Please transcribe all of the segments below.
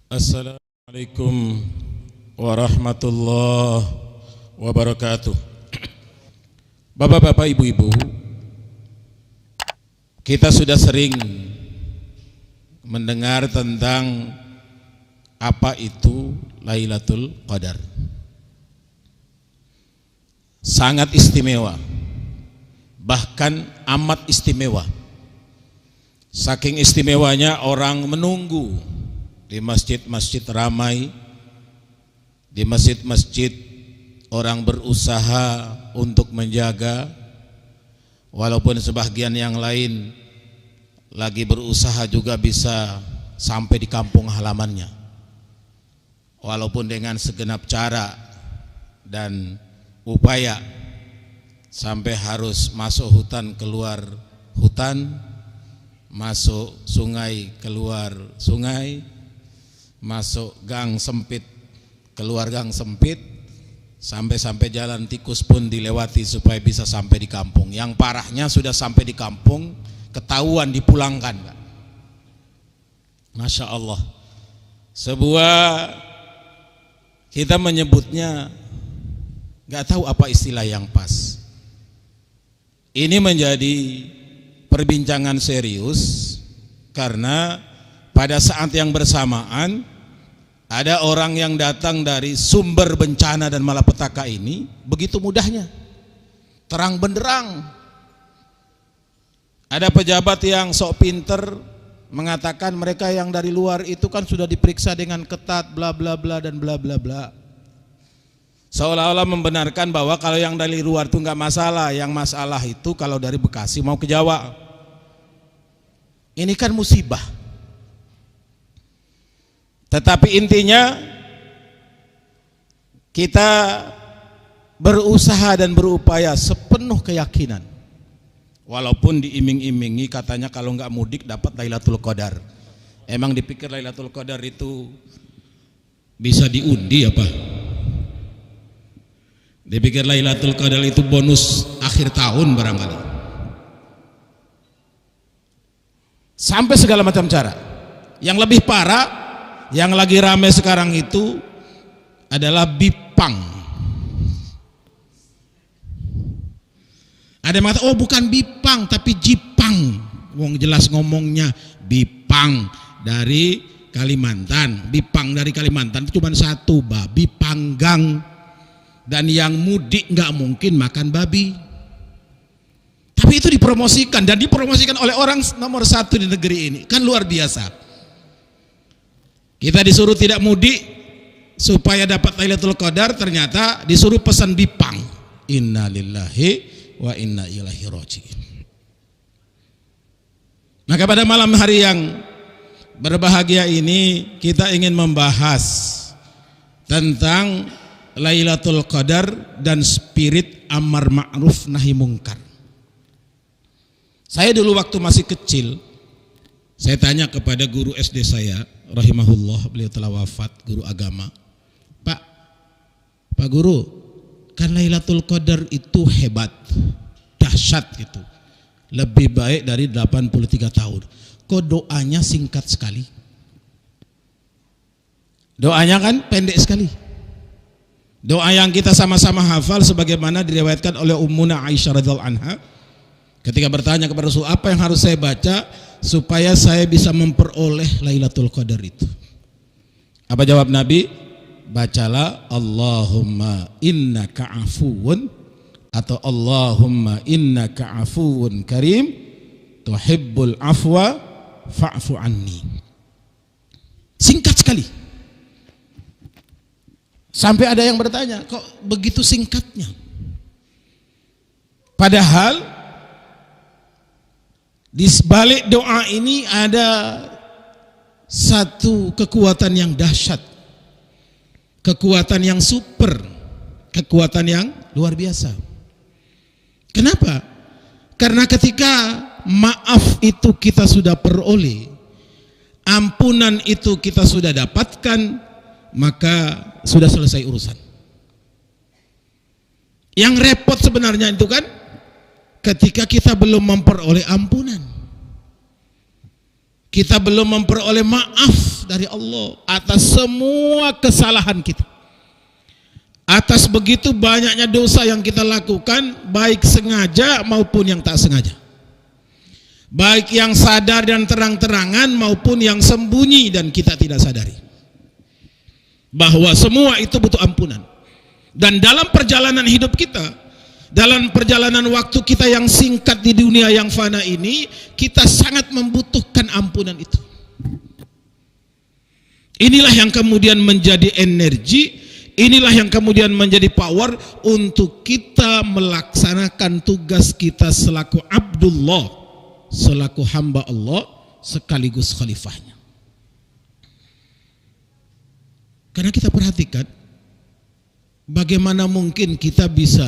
Assalamualaikum warahmatullahi wabarakatuh. Bapak-bapak, ibu-ibu, kita sudah sering mendengar tentang apa itu Lailatul Qadar. Sangat istimewa, bahkan amat istimewa. Saking istimewanya orang menunggu di masjid-masjid ramai, di masjid-masjid orang berusaha untuk menjaga, walaupun sebagian yang lain lagi berusaha juga bisa sampai di kampung halamannya, walaupun dengan segenap cara dan upaya, sampai harus masuk hutan keluar hutan, masuk sungai keluar sungai, masuk gang sempit keluar gang sempit, sampai jalan tikus pun dilewati supaya bisa sampai di kampung. Yang parahnya sudah sampai di kampung ketahuan dipulangkan. Masya Allah, sebuah, kita menyebutnya gak tahu apa istilah yang pas. Ini menjadi perbincangan serius karena pada saat yang bersamaan ada orang yang datang dari sumber bencana dan malapetaka ini begitu mudahnya, terang benderang. Ada pejabat yang sok pinter mengatakan mereka yang dari luar itu kan sudah diperiksa dengan ketat, bla bla bla dan bla bla bla. Seolah-olah membenarkan bahwa kalau yang dari luar itu enggak masalah, yang masalah itu kalau dari Bekasi mau ke Jawa. Ini kan musibah. Tetapi intinya kita berusaha dan berupaya sepenuh keyakinan, walaupun diiming-imingi katanya kalau enggak mudik dapat Lailatul Qadar. Emang dipikir Lailatul Qadar itu bisa diundi apa? Dipikir Lailatul Qadar itu bonus akhir tahun barangkali. Sampai segala macam cara. Yang lebih parah, yang lagi ramai sekarang itu adalah Bipang. Ada yang mengatakan, oh bukan Bipang tapi Jipang. Wong jelas ngomongnya Bipang dari Kalimantan. Bipang dari Kalimantan itu cuma satu, babi panggang. Dan yang mudik nggak mungkin makan babi. Tapi itu dipromosikan, dan dipromosikan oleh orang nomor satu di negeri ini. Kan luar biasa. Kita disuruh tidak mudik supaya dapat Lailatul Qadar, ternyata disuruh pesan Bipang. Inna lillahi wa inna ilaihi raji'un. Maka pada malam hari yang berbahagia ini kita ingin membahas tentang Lailatul Qadar dan spirit amar ma'ruf nahi mungkar. Saya dulu waktu masih kecil, saya tanya kepada guru SD saya, rahimahullah, beliau telah wafat, guru agama. Pak Guru, kan Lailatul Qadar itu hebat, dahsyat gitu, lebih baik dari 83 tahun. Kok doanya singkat sekali? Doanya kan pendek sekali. Doa yang kita sama-sama hafal sebagaimana diriwayatkan oleh Ummuna Aisyah radhiyallahu anha ketika bertanya kepada Rasul, apa yang harus saya baca supaya saya bisa memperoleh Lailatul Qadar itu? Apa jawab Nabi? Bacalah Allahumma innaka afuwun, atau Allahumma innaka afuwun karim tuhibbul afwa fa'fu anni. Singkat sekali. Sampai ada yang bertanya, kok begitu singkatnya? Padahal di balik doa ini ada satu kekuatan yang dahsyat, kekuatan yang super, kekuatan yang luar biasa. Kenapa? Karena ketika maaf itu kita sudah peroleh, ampunan itu kita sudah dapatkan, maka sudah selesai urusan. Yang repot sebenarnya itu kan ketika kita belum memperoleh ampunan. kita belum memperoleh maaf dari Allah atas semua kesalahan kita. Atas begitu banyaknya dosa yang kita lakukan, baik sengaja maupun yang tak sengaja. Baik yang sadar dan terang-terangan maupun yang sembunyi dan kita tidak sadari. Bahwa semua itu butuh ampunan. Dan dalam perjalanan hidup kita, dalam perjalanan waktu kita yang singkat di dunia yang fana ini, kita sangat membutuhkan ampunan itu. Inilah yang kemudian menjadi energi, inilah yang kemudian menjadi power untuk kita melaksanakan tugas kita selaku Abdullah, selaku hamba Allah sekaligus khalifahnya. Karena kita perhatikan bagaimana mungkin kita bisa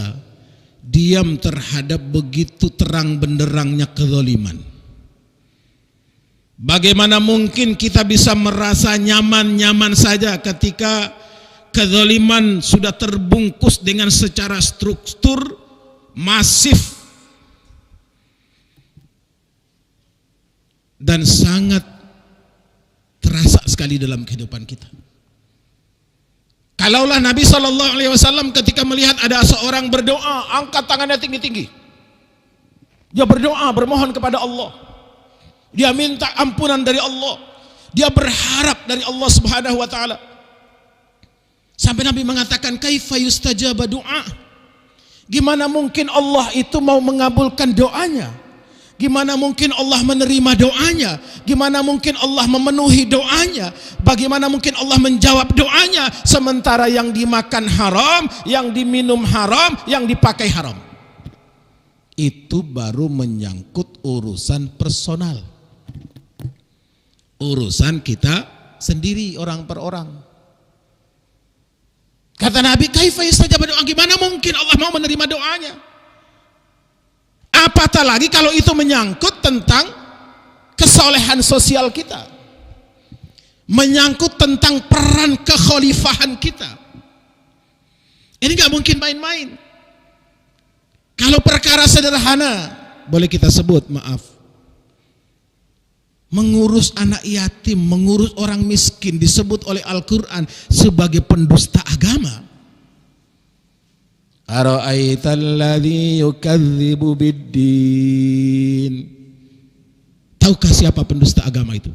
diam terhadap begitu terang benderangnya kezaliman. Bagaimana mungkin kita bisa merasa nyaman-nyaman saja ketika kezaliman sudah terbungkus dengan secara struktur masif dan sangat terasa sekali dalam kehidupan kita. Kalaulah Nabi SAW ketika melihat ada seorang berdoa, angkat tangannya tinggi-tinggi. Dia berdoa, bermohon kepada Allah. Dia minta ampunan dari Allah. Dia berharap dari Allah Subhanahu wa taala. Sampai Nabi mengatakan, kaifa yustajaba doa? Gimana mungkin Allah itu mau mengabulkan doanya? Gimana mungkin Allah menerima doanya? Gimana mungkin Allah memenuhi doanya? Bagaimana mungkin Allah menjawab doanya sementara yang dimakan haram, yang diminum haram, yang dipakai haram? Itu baru menyangkut urusan personal. Urusan kita sendiri, orang per orang. Kata Nabi, kaifa yustajaba doa? Gimana mungkin Allah mau menerima doanya? Apatah lagi kalau itu menyangkut tentang kesolehan sosial kita, menyangkut tentang peran kekhalifahan kita. Ini gak mungkin main-main. Kalau perkara sederhana, boleh kita sebut, maaf, mengurus anak yatim, mengurus orang miskin, disebut oleh Al-Quran sebagai pendusta agama. Ara'aital ladzi yukadzibu biddin. Tahukah siapa pendusta agama itu?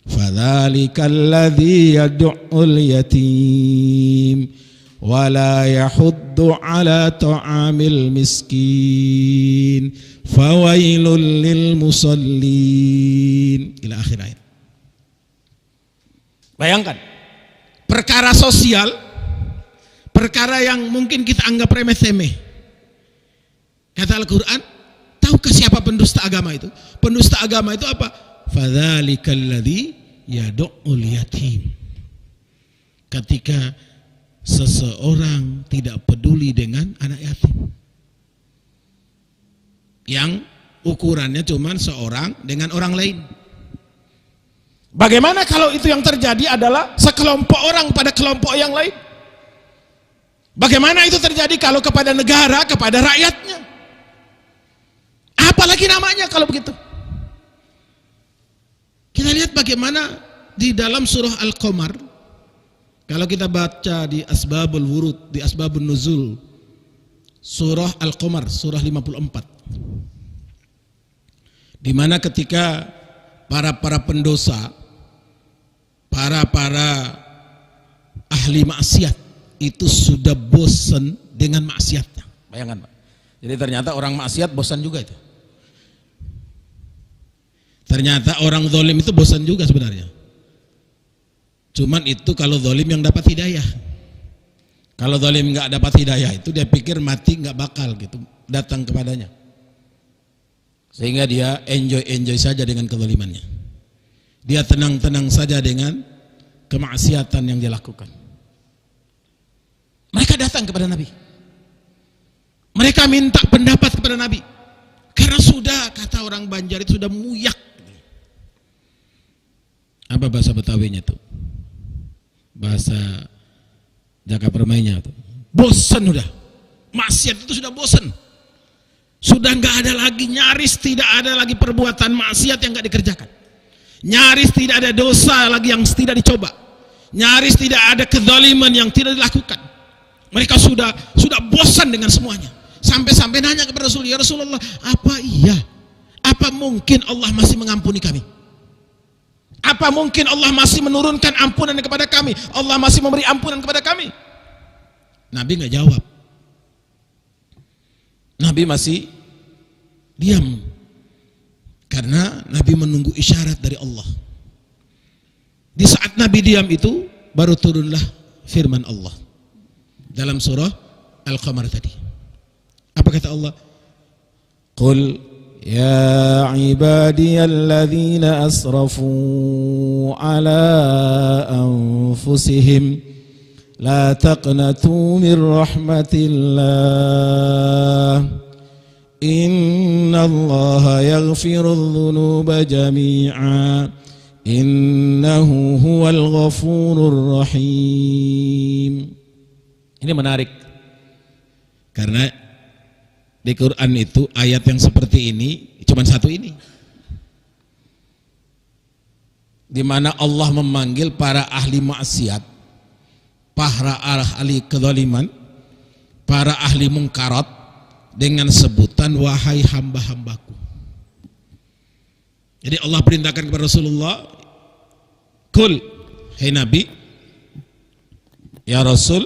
Fadzalikal ladzi yad'ul yatim wa la yahuddu ala ta'amil miskin fawailul lil musallin ila akhir ayat. Bayangkan perkara sosial, perkara yang mungkin kita anggap remeh-temeh. Kata Al-Quran, tahukah siapa pendusta agama itu? Pendusta agama itu apa? Fadzalikal ladzi yad'ul yatim. Ketika seseorang tidak peduli dengan anak yatim, yang ukurannya cuma seorang dengan orang lain. Bagaimana kalau itu yang terjadi adalah sekelompok orang pada kelompok yang lain? Bagaimana itu terjadi kalau kepada negara, kepada rakyatnya? Apalagi namanya kalau begitu? Kita lihat bagaimana di dalam surah Al-Qamar. Kalau kita baca di Asbabul Wurud, di Asbabun Nuzul, surah Al-Qamar, surah 54. Di mana ketika para pendosa, para ahli maksiat itu sudah bosan dengan maksiatnya. Bayangkan Pak. Jadi ternyata orang maksiat bosan juga itu. Ternyata orang zalim itu bosan juga sebenarnya. Cuman itu kalau zalim yang dapat hidayah. Kalau zalim nggak dapat hidayah itu dia pikir mati nggak bakal gitu datang kepadanya. Sehingga dia enjoy saja dengan kezalimannya. Dia tenang-tenang saja dengan kemaksiatan yang dia lakukan. Mereka datang kepada Nabi. Mereka minta pendapat kepada Nabi. Karena sudah, kata orang Banjar itu sudah muyak. Apa bahasa Betawinya itu? Bahasa Jaka Permainya itu. Bosan sudah. Maksiat itu sudah bosan. Sudah nggak ada lagi, nyaris tidak ada lagi perbuatan maksiat yang nggak dikerjakan. Nyaris tidak ada dosa lagi yang tidak dicoba. Nyaris tidak ada kezaliman yang tidak dilakukan. Mereka sudah bosan dengan semuanya. Sampai-sampai nanya kepada Rasul, ya Rasulullah, apa iya? Apa mungkin Allah masih mengampuni kami? Apa mungkin Allah masih menurunkan ampunan kepada kami? Allah masih memberi ampunan kepada kami? Nabi nggak jawab. Nabi masih diam. Karena Nabi menunggu isyarat dari Allah. Di saat Nabi diam itu, baru turunlah firman Allah. Dalam surah Al-Qamar tadi. Apa kata Allah? Qul ya ibadiyalladzina asrafu ala anfusihim la taqnatu min rahmatillah innallaha yaghfirudz dzunuba jami'a innahu huwal ghafurur rahim. Ini menarik karena di Quran itu ayat yang seperti ini cuma satu ini, di mana Allah memanggil para ahli maksiat, para ahli kezaliman, para ahli mungkarat dengan sebutan wahai hamba-hambaku. Jadi Allah perintahkan kepada Rasulullah, kul, hai Nabi, ya Rasul,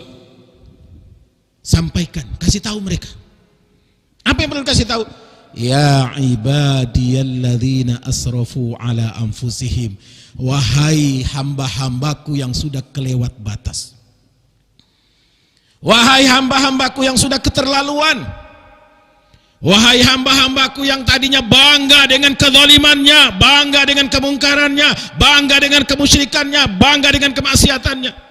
sampaikan, kasih tahu mereka. Apa yang perlu kasih tahu? Ya ibadiyalladzina asrafu ala anfusihim, wahai hamba-hambaku yang sudah kelewat batas, wahai hamba-hambaku yang sudah keterlaluan, wahai hamba-hambaku yang tadinya bangga dengan kezalimannya, bangga dengan kemungkarannya, bangga dengan kemusyrikannya, bangga dengan kemaksiatannya.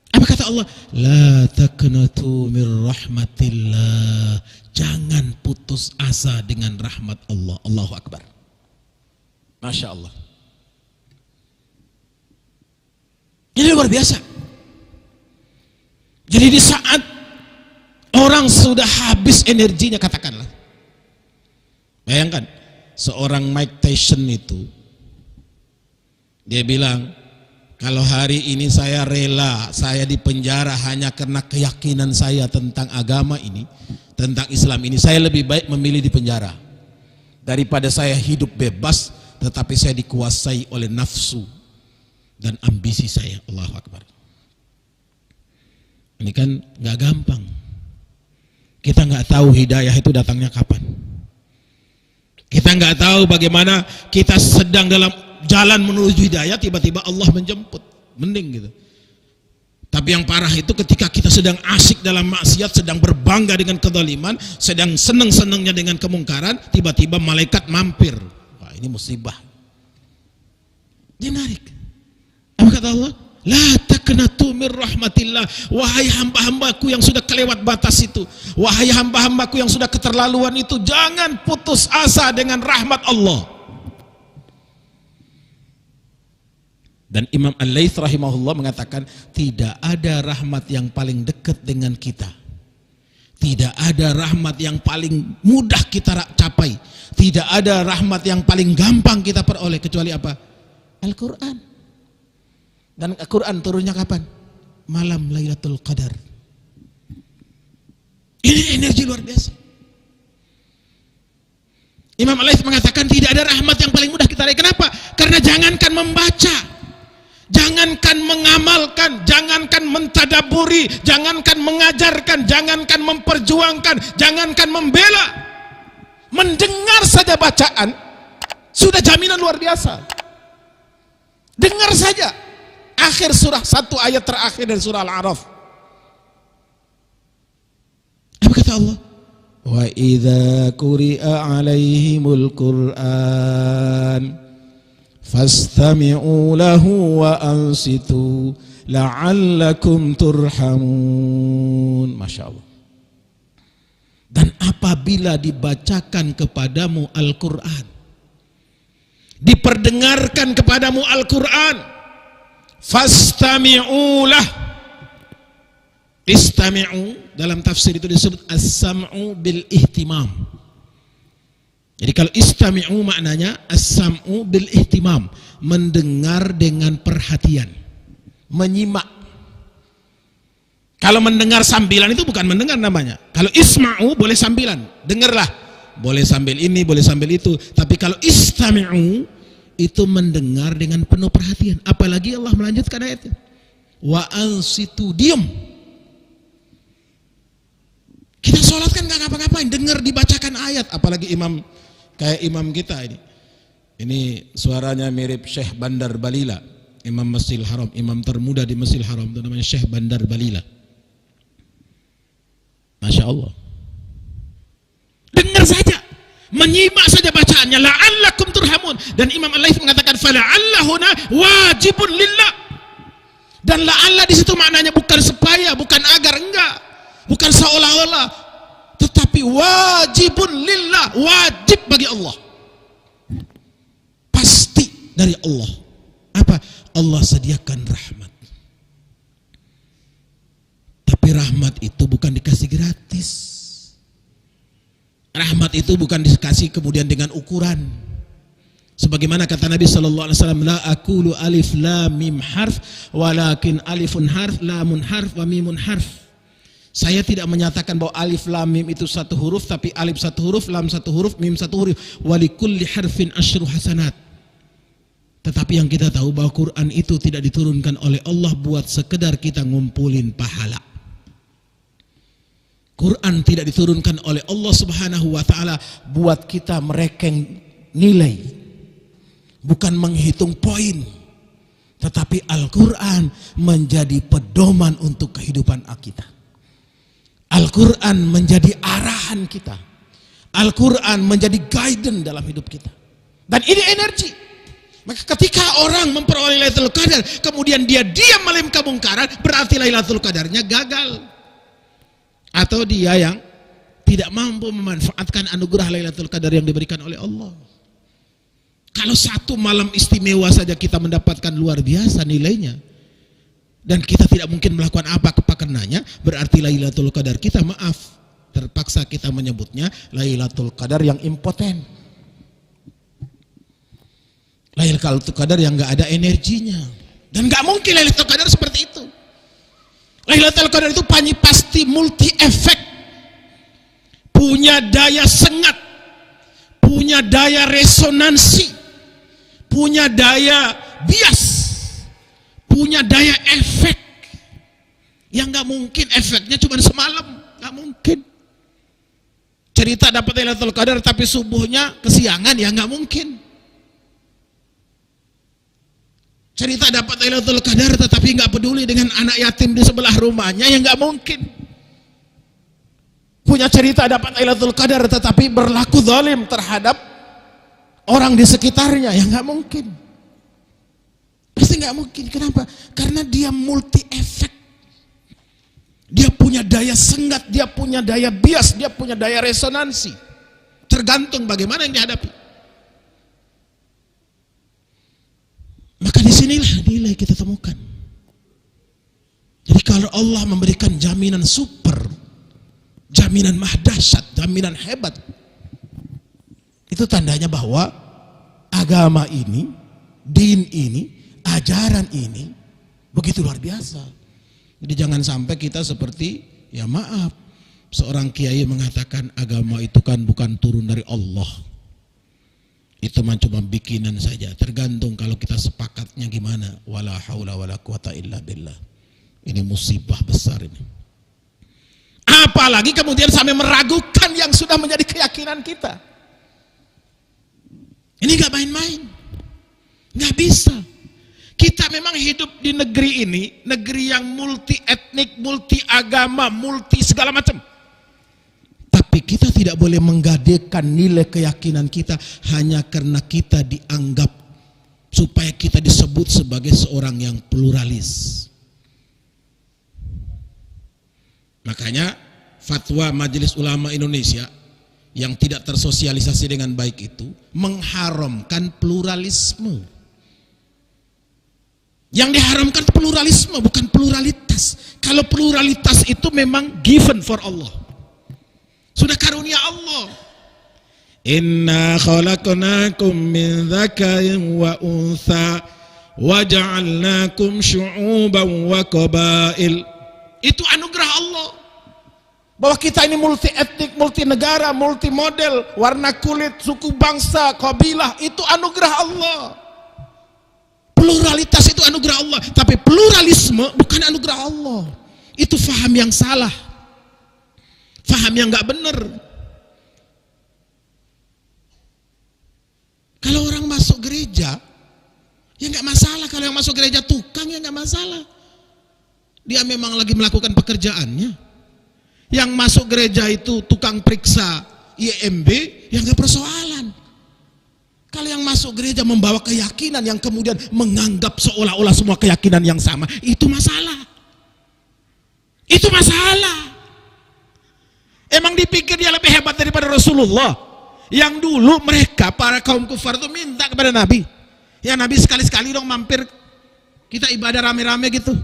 Apa kata Allah? La taqnatu min rahmatillah. Jangan putus asa dengan rahmat Allah. Allahu Akbar. Masya Allah. Ini luar biasa. Jadi di saat orang sudah habis energinya, katakanlah, bayangkan seorang Mike Tyson itu, dia bilang, kalau hari ini saya rela, saya dipenjara hanya karena keyakinan saya tentang agama ini, tentang Islam ini, saya lebih baik memilih di penjara daripada saya hidup bebas tetapi saya dikuasai oleh nafsu dan ambisi saya. Allahu Akbar. Ini kan nggak gampang. Kita nggak tahu hidayah itu datangnya kapan. Kita nggak tahu bagaimana kita sedang dalam jalan menuju hidayah, tiba-tiba Allah menjemput, mending gitu. Tapi yang parah itu ketika kita sedang asyik dalam maksiat, sedang berbangga dengan kezaliman, sedang seneng-senengnya dengan kemungkaran, tiba-tiba malaikat mampir. Wah, ini musibah. Dia menarik. Apa kata Allah? La taqnatu min rahmatillah. Wahai hamba-hambaku yang sudah kelewat batas itu, wahai hamba-hambaku yang sudah keterlaluan itu, jangan putus asa dengan rahmat Allah. Dan Imam Al-Laits rahimahullah mengatakan, tidak ada rahmat yang paling dekat dengan kita, tidak ada rahmat yang paling mudah kita capai, tidak ada rahmat yang paling gampang kita peroleh kecuali apa? Al-Quran. Dan Al-Quran turunnya kapan? Malam Lailatul Qadar. Ini energi luar biasa. Imam Al-Laits mengatakan tidak ada rahmat yang paling mudah kita raih. Kenapa? Karena jangankan membaca, jangankan mengamalkan, jangankan mentadaburi, jangankan mengajarkan, jangankan memperjuangkan, jangankan membela, mendengar saja bacaan sudah jaminan luar biasa. Dengar saja akhir surah, satu ayat terakhir dari surah Al-A'raf. Apa kata Allah? Wa idza quri'a 'alaihimul Qur'an fastami'u lahu wa ansitu la'allakum turhamun. Masya Allah. Dan apabila dibacakan kepadamu Al-Quran, diperdengarkan kepadamu Al-Quran, fastami'u lah. Istami'u dalam tafsir itu disebut as-sam'u bil ihtimam. Jadi kalau istami'u maknanya as-sam'u bil ihtimam, mendengar dengan perhatian, menyimak. Kalau mendengar sambilan itu bukan mendengar namanya. Kalau isma'u boleh sambilan, dengarlah. Boleh sambil ini, boleh sambil itu. Tapi kalau istami'u itu mendengar dengan penuh perhatian. Apalagi Allah melanjutkan ayatnya. Wa ansitu, diam. Kita sholat kan nggak ngapa-ngapain, dengar dibacakan ayat. Apalagi imam kayak imam kita ini. Ini suaranya mirip Syekh Bandar Balila, Imam Masjidil Haram, imam termuda di Masjidil Haram, itu namanya Syekh Bandar Balila. Masya Allah. Dengar saja, menyimak saja bacaannya. La'allakum turhamun. Dan Imam Al-Laits mengatakan fala'allahuna wajibun lillah. Dan la'alla di situ maknanya bukan supaya, bukan agar, enggak. Bukan seolah-olah, tetapi wajibun lillah, wajib bagi Allah. Pasti dari Allah. Apa? Allah sediakan rahmat. Tapi rahmat itu bukan dikasih gratis. Rahmat itu bukan dikasih kemudian dengan ukuran. Sebagaimana kata Nabi sallallahu alaihi wasallam, la aqulu alif lam mim harf, walakin alifun harf, lamun harf, wa mimun harf. Saya tidak menyatakan bahwa alif lam mim itu satu huruf, tapi alif satu huruf, lam satu huruf, mim satu huruf. Walikulli harfin asyru hasanat. Tetapi yang kita tahu bahwa Quran itu tidak diturunkan oleh Allah buat sekedar kita ngumpulin pahala. Quran tidak diturunkan oleh Allah Subhanahu wa taala buat kita merekeng nilai. Bukan menghitung poin. Tetapi Al-Quran menjadi pedoman untuk kehidupan kita. Al-Quran menjadi arahan kita. Al-Quran menjadi guidance dalam hidup kita. Dan ini energi. Maka ketika orang memperoleh Lailatul Qadar, kemudian dia diam malam kemungkaran, berarti Lailatul Qadarnya gagal. Atau dia yang tidak mampu memanfaatkan anugerah Lailatul Qadar yang diberikan oleh Allah. Kalau satu malam istimewa saja kita mendapatkan luar biasa nilainya, dan kita tidak mungkin melakukan apa karenanya, berarti Lailatul Qadar kita, maaf, terpaksa kita menyebutnya Lailatul Qadar yang impoten. Lailatul Qadar yang nggak ada energinya. Dan nggak mungkin Lailatul Qadar seperti itu. Lailatul Qadar itu pasti multi efek, punya daya sengat, punya daya resonansi, punya daya bias, punya daya efek yang nggak mungkin efeknya cuma semalam, nggak mungkin. Cerita dapat Lailatul Qadar tapi subuhnya kesiangan, ya nggak mungkin. Cerita dapat Lailatul Qadar tetapi nggak peduli dengan anak yatim di sebelah rumahnya, ya nggak mungkin. Punya cerita dapat Lailatul Qadar tetapi berlaku zalim terhadap orang di sekitarnya, ya nggak mungkin. Pasti nggak mungkin. Kenapa? Karena dia multi efek. Dia punya daya sengat, dia punya daya bias, dia punya daya resonansi. Tergantung bagaimana yang dihadapi. Maka disinilah nilai kita temukan. Jadi kalau Allah memberikan jaminan super, jaminan mahdasyat, jaminan hebat, itu tandanya bahwa agama ini, din ini, ajaran ini begitu luar biasa. Jadi jangan sampai kita seperti, ya maaf, seorang kiai mengatakan agama itu kan bukan turun dari Allah. Itu cuma bikinan saja. Tergantung kalau kita sepakatnya gimana. Wala haula wala quwata illa billah. Ini musibah besar ini. Apalagi kemudian sampai meragukan yang sudah menjadi keyakinan kita. Ini gak main-main. Gak bisa. Kita memang hidup di negeri ini, negeri yang multi etnik, multi agama, multi segala macam. Tapi kita tidak boleh menggadekan nilai keyakinan kita hanya karena kita dianggap, supaya kita disebut sebagai seorang yang pluralis. Makanya fatwa Majelis Ulama Indonesia yang tidak tersosialisasi dengan baik itu mengharamkan pluralisme. Yang diharamkan pluralisme, bukan pluralitas. Kalau pluralitas itu memang given for Allah, sudah karunia Allah. Inna khalaqnakum min dzakarin wa untha wa ja'alnakum syu'uban wa qabail. Itu anugerah Allah. Bahwa kita ini multi etnik, multi negara, multi model, warna kulit, suku bangsa, kabilah, itu anugerah Allah. Pluralitas itu anugerah Allah, tapi pluralisme bukan anugerah Allah. Itu faham yang salah, faham yang nggak benar. Kalau orang masuk gereja, ya nggak masalah. Kalau yang masuk gereja tukang, ya nggak masalah. Dia memang lagi melakukan pekerjaannya. Yang masuk gereja itu tukang periksa IMB, ya nggak persoalan. Kalau yang masuk gereja membawa keyakinan yang kemudian menganggap seolah-olah semua keyakinan yang sama, itu masalah. Itu masalah. Emang dipikir dia lebih hebat daripada Rasulullah? Yang dulu mereka, para kaum kufar itu minta kepada Nabi, ya Nabi sekali-sekali dong mampir, kita ibadah rame-rame gitu.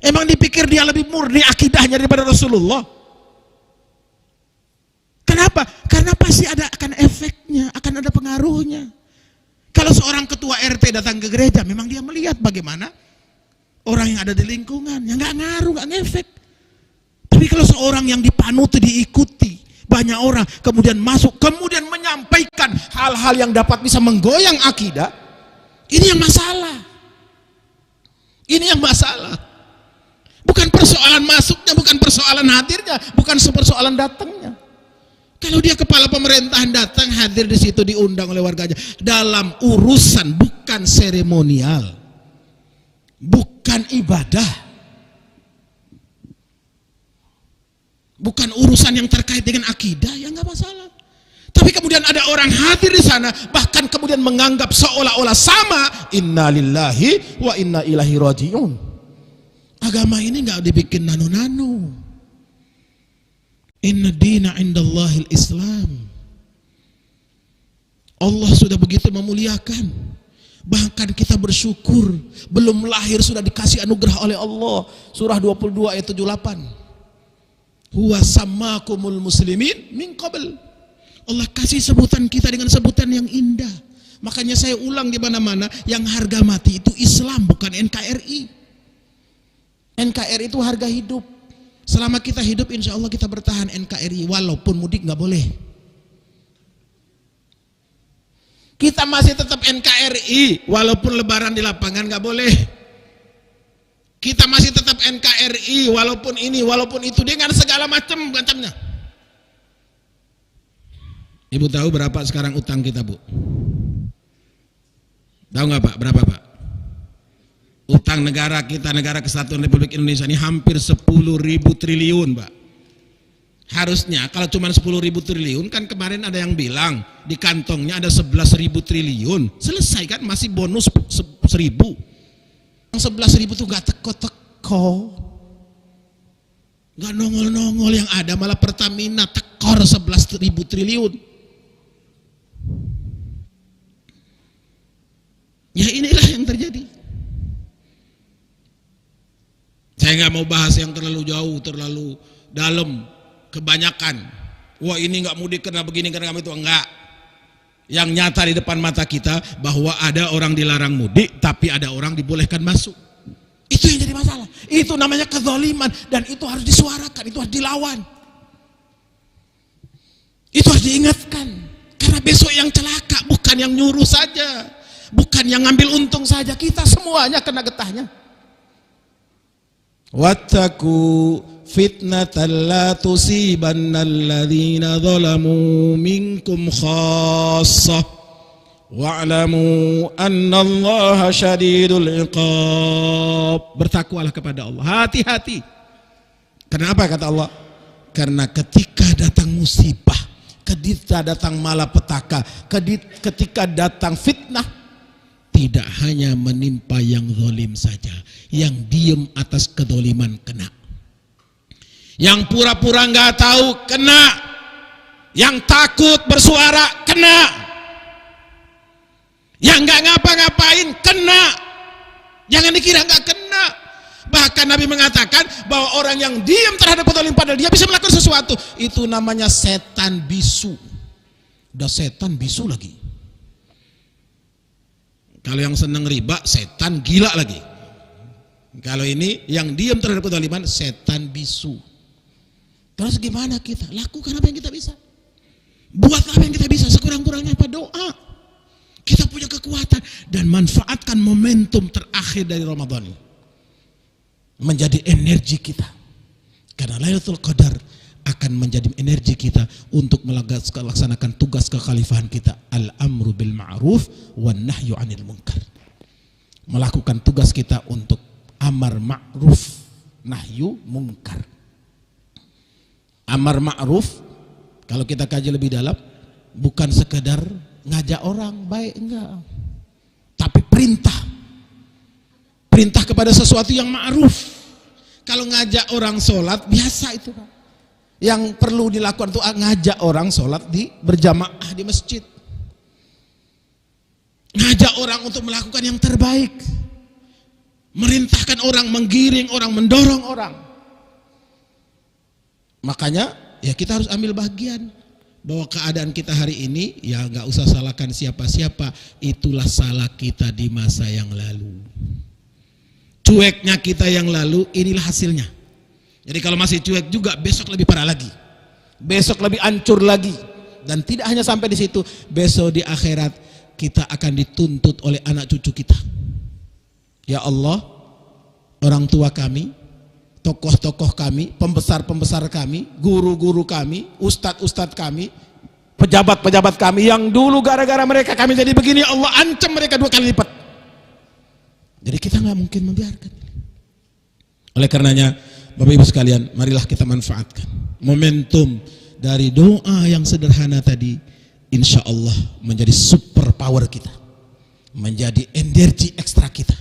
Emang dipikir dia lebih murni akidahnya daripada Rasulullah? Kenapa? Karena pasti akan efeknya, akan ada pengaruhnya. Kalau seorang ketua RT datang ke gereja, memang dia melihat bagaimana orang yang ada di lingkungan, yang nggak ngaruh, nggak ngefek. Tapi kalau seorang yang dipanuti, diikuti, banyak orang kemudian masuk, kemudian menyampaikan hal-hal yang dapat bisa menggoyang akidah, ini yang masalah. Ini yang masalah. Bukan persoalan masuknya, bukan persoalan hadirnya, bukan persoalan datangnya. Kalau dia kepala pemerintahan datang hadir di situ diundang oleh warganya dalam urusan bukan seremonial, bukan ibadah, bukan urusan yang terkait dengan akidah, ya nggak masalah. Tapi kemudian ada orang hadir di sana bahkan kemudian menganggap seolah-olah sama, inna lillahi wa inna ilaihi rajiun. Agama ini nggak dibikin nano-nano. Inna dina indallahil Islam. Allah sudah begitu memuliakan. Bahkan kita bersyukur belum lahir sudah dikasih anugerah oleh Allah. Surah 22 ayat 78. Huwa sammakumul muslimin min qabl. Allah kasih sebutan kita dengan sebutan yang indah. Makanya saya ulang di mana-mana, yang harga mati itu Islam, bukan NKRI. NKRI itu harga hidup. Selama kita hidup insya Allah kita bertahan NKRI, walaupun mudik nggak boleh. Kita masih tetap NKRI walaupun lebaran di lapangan nggak boleh. Kita masih tetap NKRI walaupun ini, walaupun itu, dengan segala macamnya. Ibu tahu berapa sekarang utang kita, Bu? Tahu nggak Pak? Berapa Pak? Utang negara kita, Negara Kesatuan Republik Indonesia ini hampir 10.000 triliun, Pak. Harusnya kalau cuma 10.000 triliun, kan kemarin ada yang bilang di kantongnya ada 11.000 triliun. Selesai kan, masih bonus 1.000. Yang 11.000 tuh gak teko-teko, gak nongol-nongol, yang ada malah Pertamina tekor 11.000 triliun. Ya inilah yang terjadi. Saya nggak mau bahas yang terlalu jauh, terlalu dalam, kebanyakan. Wah ini nggak mudik karena begini, karena itu, enggak. Yang nyata di depan mata kita bahwa ada orang dilarang mudik, tapi ada orang dibolehkan masuk. Itu yang jadi masalah. Itu namanya kezaliman, dan itu harus disuarakan, itu harus dilawan. Itu harus diingatkan. Karena besok yang celaka bukan yang nyuruh saja, bukan yang ngambil untung saja, kita semuanya kena getahnya. Wattaqu fitnatan la tusibanna alladhina zalamu minkum khassah wa'lamu annallaha syadidul iqab. Bertakwalah kepada Allah, hati-hati. Kenapa kata Allah? Karena ketika datang musibah, ketika datang malapetaka, ketika datang fitnah, tidak hanya menimpa yang zalim saja, yang diem atas kezaliman kena, yang pura-pura nggak tahu kena, yang takut bersuara kena, yang nggak ngapa-ngapain kena. Jangan dikira nggak kena. Bahkan Nabi mengatakan bahwa orang yang diam terhadap kezaliman padahal dia bisa melakukan sesuatu, itu namanya setan bisu. Udah setan bisu lagi. Kalau yang senang riba, setan gila lagi. Kalau ini yang diam terhadap kezaliman, setan bisu. Terus gimana kita? Lakukan apa yang kita bisa. Buat apa yang kita bisa, sekurang-kurangnya apa? Doa. Kita punya kekuatan dan manfaatkan momentum terakhir dari Ramadan ini menjadi energi kita. Karena Lailatul Qadar akan menjadi energi kita untuk melaksanakan tugas kekhalifahan kita, al-amru bil ma'ruf wan nahyu 'anil munkar. Melakukan tugas kita untuk amar ma'ruf, nahyu munkar. Amar ma'ruf kalau kita kaji lebih dalam bukan sekedar ngajak orang baik, enggak, tapi perintah kepada sesuatu yang ma'ruf. Kalau ngajak orang sholat biasa itu, Pak. Yang perlu dilakukan itu ngajak orang sholat berjamaah di masjid, ngajak orang untuk melakukan yang terbaik, merintahkan orang, menggiring orang, mendorong orang. Makanya ya kita harus ambil bagian bahwa keadaan kita hari ini ya nggak usah salahkan siapa-siapa, itulah salah kita di masa yang lalu. Cueknya kita yang lalu, inilah hasilnya. Jadi kalau masih cuek juga, besok lebih parah lagi, besok lebih hancur lagi. Dan tidak hanya sampai di situ, besok di akhirat kita akan dituntut oleh anak cucu kita. Ya Allah, orang tua kami, tokoh-tokoh kami, pembesar-pembesar kami, guru-guru kami, ustadz-ustadz kami, pejabat-pejabat kami yang dulu gara-gara mereka kami jadi begini, Allah ancam mereka 2 kali lipat. Jadi kita nggak mungkin membiarkan. Oleh karenanya, Bapak Ibu sekalian, marilah kita manfaatkan momentum dari doa yang sederhana tadi, insya Allah menjadi super power kita, menjadi energi ekstra kita,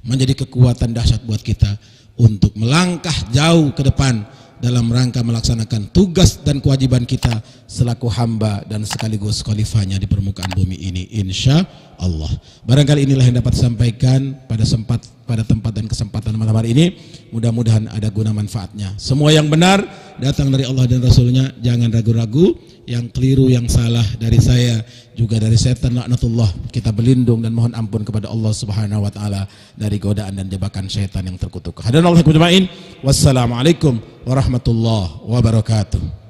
menjadi kekuatan dahsyat buat kita untuk melangkah jauh ke depan dalam rangka melaksanakan tugas dan kewajiban kita selaku hamba dan sekaligus khalifahnya di permukaan bumi ini, insya Allah. Barangkali inilah yang dapat disampaikan pada tempat dan kesempatan malam hari ini. Mudah-mudahan ada guna manfaatnya. Semua yang benar datang dari Allah dan Rasulnya, jangan ragu-ragu. Yang keliru, yang salah dari saya juga dari setan laknatullah, kita berlindung dan mohon ampun kepada Allah Subhanahu wa taala dari godaan dan jebakan setan yang terkutuk. Hadirin Allah jemaah, wassalamualaikum warahmatullahi wabarakatuh.